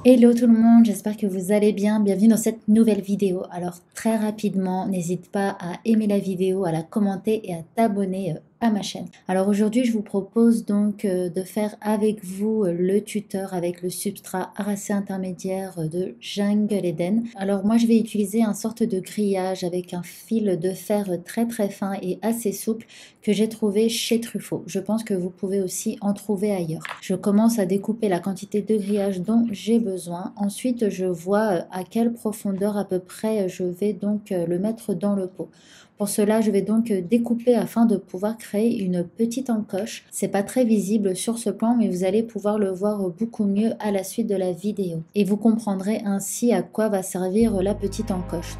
Hello tout le monde, j'espère que vous allez bien. Bienvenue dans cette nouvelle vidéo. Alors très rapidement, n'hésite pas à aimer la vidéo, à la commenter et à t'abonner à ma chaîne. Alors aujourd'hui, je vous propose donc de faire avec vous le tuteur avec le substrat aracé intermédiaire de Jungle Eden. Alors moi, je vais utiliser un sorte de grillage avec un fil de fer très très fin et assez souple que j'ai trouvé chez Truffaut. Je pense que vous pouvez aussi en trouver ailleurs. Je commence à découper la quantité de grillage dont j'ai besoin. Ensuite, je vois à quelle profondeur à peu près je vais donc le mettre dans le pot. Pour cela, je vais donc découper afin de pouvoir créer une petite encoche. C'est pas très visible sur ce plan, mais vous allez pouvoir le voir beaucoup mieux à la suite de la vidéo. Et vous comprendrez ainsi à quoi va servir la petite encoche.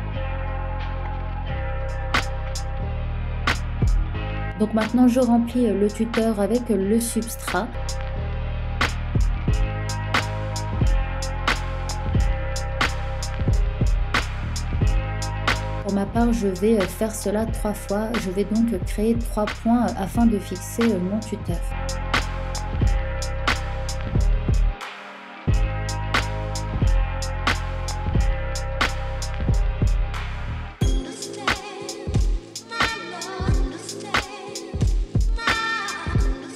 Donc maintenant, je remplis le tuteur avec le substrat. Pour ma part, je vais faire cela 3 fois. Je vais donc créer 3 points afin de fixer mon tuteur.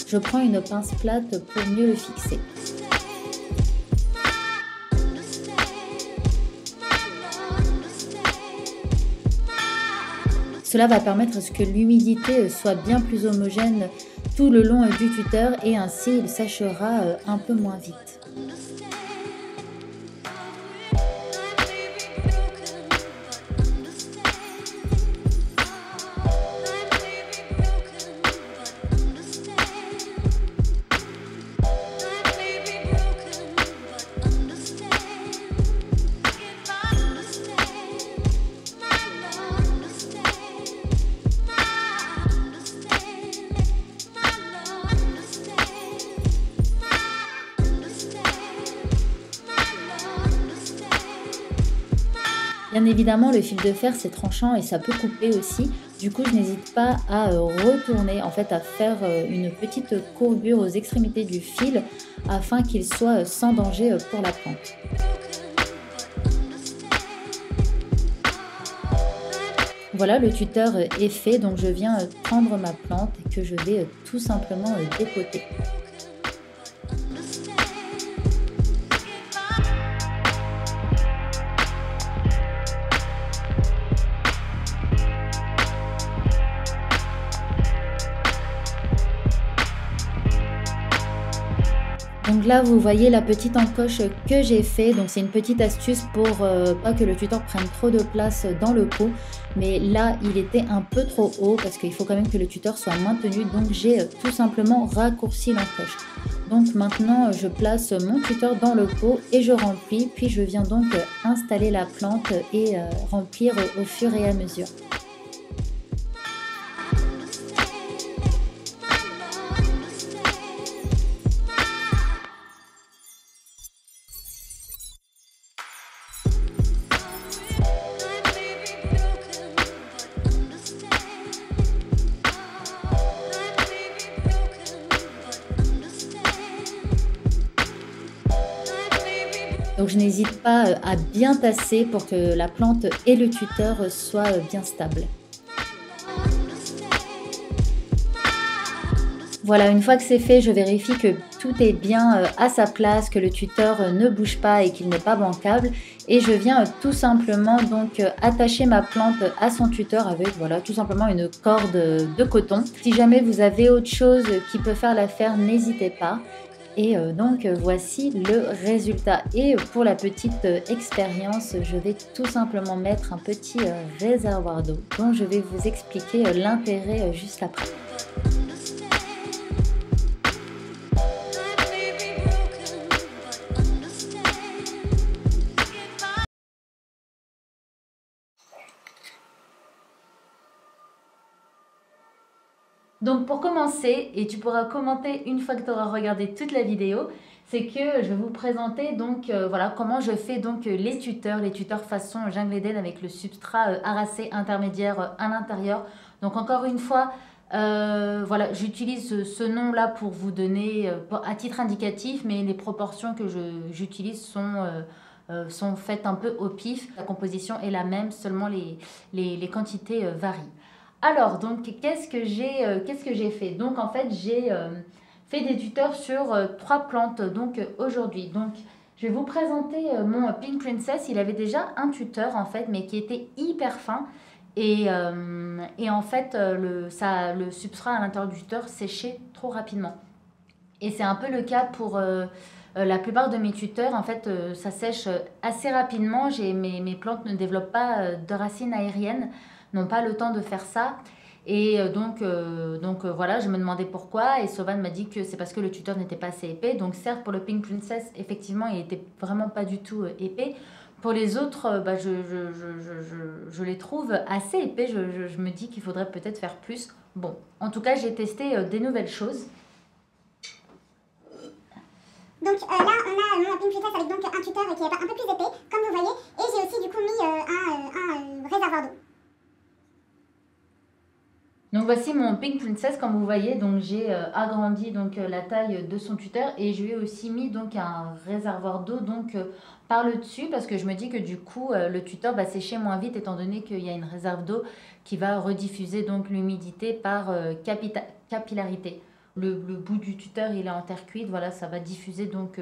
Je prends une pince plate pour mieux le fixer. Cela va permettre à ce que l'humidité soit bien plus homogène tout le long du tuteur et ainsi il séchera un peu moins vite. Bien évidemment, le fil de fer, c'est tranchant et ça peut couper aussi. Du coup, je n'hésite pas à retourner, en fait, à faire une petite courbure aux extrémités du fil afin qu'il soit sans danger pour la plante. Voilà, le tuteur est fait, donc je viens prendre ma plante et que je vais tout simplement dépoter. Donc là, vous voyez la petite encoche que j'ai fait. Donc c'est une petite astuce pour pas que le tuteur prenne trop de place dans le pot. Mais là, il était un peu trop haut parce qu'il faut quand même que le tuteur soit maintenu. Donc j'ai tout simplement raccourci l'encoche. Donc maintenant, je place mon tuteur dans le pot et je remplis. Puis je viens donc installer la plante et remplir au fur et à mesure. Donc je n'hésite pas à bien tasser pour que la plante et le tuteur soient bien stables. Voilà, une fois que c'est fait, je vérifie que tout est bien à sa place, que le tuteur ne bouge pas et qu'il n'est pas bancable. Et je viens tout simplement donc attacher ma plante à son tuteur avec voilà tout simplement une corde de coton. Si jamais vous avez autre chose qui peut faire l'affaire, n'hésitez pas. Et donc voici le résultat. Et pour la petite expérience, je vais tout simplement mettre un petit réservoir d'eau dont je vais vous expliquer l'intérêt juste après. Donc pour commencer, et tu pourras commenter une fois que tu auras regardé toute la vidéo, c'est que je vais vous présenter donc voilà comment je fais donc les tuteurs façon Jungle Eden avec le substrat aracé intermédiaire à l'intérieur. Donc encore une fois, Voilà, j'utilise ce nom-là pour vous donner, à titre indicatif, mais les proportions que j'utilise sont faites un peu au pif. La composition est la même, seulement les quantités varient. Alors, donc, qu'est-ce que j'ai fait? Donc, en fait, j'ai fait des tuteurs sur 3 plantes donc aujourd'hui. Donc, je vais vous présenter mon Pink Princess. Il avait déjà un tuteur, en fait, mais qui était hyper fin. Et en fait, le substrat à l'intérieur du tuteur séchait trop rapidement. Et c'est un peu le cas pour la plupart de mes tuteurs. En fait, ça sèche assez rapidement. Mes plantes ne développent pas de racines aériennes, n'ont pas le temps de faire ça. Et voilà, je me demandais pourquoi. Et Sovan m'a dit que c'est parce que le tuteur n'était pas assez épais. Donc certes, pour le Pink Princess, effectivement, il n'était vraiment pas du tout épais. Pour les autres, bah, je les trouve assez épais. Je me dis qu'il faudrait peut-être faire plus. Bon, en tout cas, j'ai testé des nouvelles choses. Donc là, on a mon Pink Princess avec donc un tuteur qui est un peu plus épais, comme vous voyez. Et j'ai aussi du coup mis un réservoir d'eau. Donc voici mon Pink Princess, comme vous voyez. Donc j'ai agrandi donc la taille de son tuteur et je lui ai aussi mis donc un réservoir d'eau donc par le dessus, parce que je me dis que du coup le tuteur va sécher moins vite étant donné qu'il y a une réserve d'eau qui va rediffuser donc l'humidité par capillarité. Le bout du tuteur il est en terre cuite, voilà, ça va diffuser donc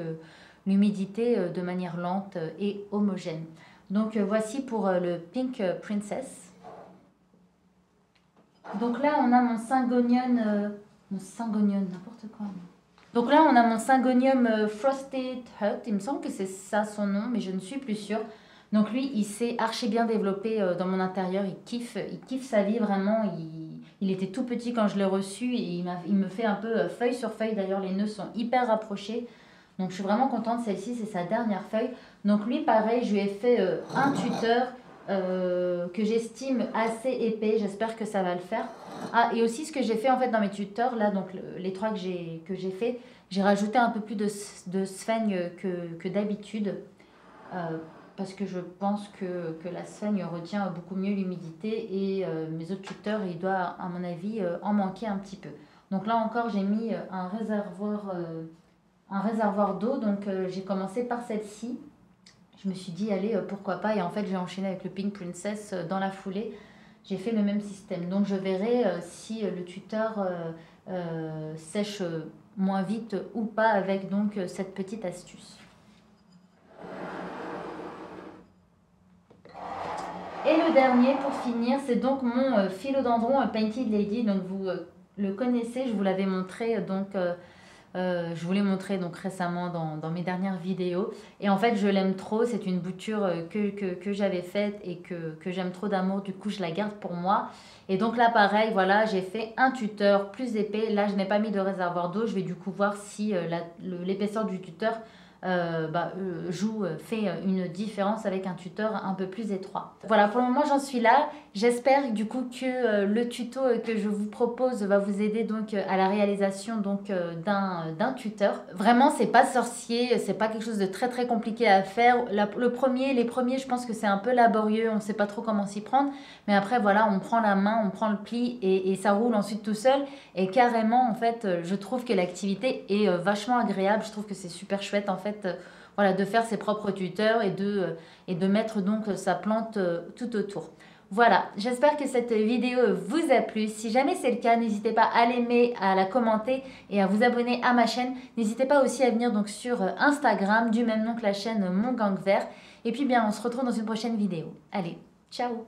l'humidité de manière lente et homogène. Donc voici pour le Pink Princess. Donc là, on a mon Syngonium, n'importe quoi. Donc là, on a mon Syngonium Frosted Heart. Il me semble que c'est ça son nom, mais je ne suis plus sûre. Donc lui, il s'est archi bien développé dans mon intérieur. Il kiffe sa vie vraiment. Il était tout petit quand je l'ai reçu et il me fait un peu feuille sur feuille. D'ailleurs, les nœuds sont hyper rapprochés. Donc je suis vraiment contente. Celle-ci, c'est sa dernière feuille. Donc lui, pareil, je lui ai fait un tuteur. Que j'estime assez épais, j'espère que ça va le faire. Ah, et aussi ce que j'ai fait en fait dans mes tuteurs là, donc les 3 que j'ai fait, j'ai rajouté un peu plus de sphaigne que d'habitude, parce que je pense que la sphaigne retient beaucoup mieux l'humidité et mes autres tuteurs, il doit à mon avis en manquer un petit peu. Donc là encore j'ai mis un réservoir d'eau, donc j'ai commencé par celle-ci. Je me suis dit, allez, pourquoi pas. Et en fait, j'ai enchaîné avec le Pink Princess dans la foulée. J'ai fait le même système. Donc, je verrai si le tuteur sèche moins vite ou pas avec donc cette petite astuce. Et le dernier, pour finir, c'est donc mon Philodendron Painted Lady. Donc, vous le connaissez, je vous l'avais montré donc... je vous l'ai montré donc récemment dans mes dernières vidéos. Et en fait, je l'aime trop. C'est une bouture que j'avais faite et que j'aime trop d'amour. Du coup, je la garde pour moi. Et donc là, pareil, voilà, j'ai fait un tuteur plus épais. Là, je n'ai pas mis de réservoir d'eau. Je vais du coup voir si l'épaisseur du tuteur fait une différence avec un tuteur un peu plus étroit. Voilà, pour le moment j'en suis là. J'espère du coup que le tuto que je vous propose va vous aider donc à la réalisation donc d'un tuteur. Vraiment, c'est pas sorcier, c'est pas quelque chose de très très compliqué à faire. Les premiers, je pense que c'est un peu laborieux, on sait pas trop comment s'y prendre, mais après voilà, on prend la main, on prend le pli et ça roule ensuite tout seul. Et carrément, en fait, je trouve que l'activité est vachement agréable. Je trouve que c'est super chouette en fait. Voilà, de faire ses propres tuteurs et de mettre donc sa plante tout autour. Voilà, j'espère que cette vidéo vous a plu. Si jamais c'est le cas, n'hésitez pas à l'aimer, à la commenter et à vous abonner à ma chaîne. N'hésitez pas aussi à venir donc sur Instagram, du même nom que la chaîne Mon Gang Vert. Et puis bien, on se retrouve dans une prochaine vidéo. Allez, ciao!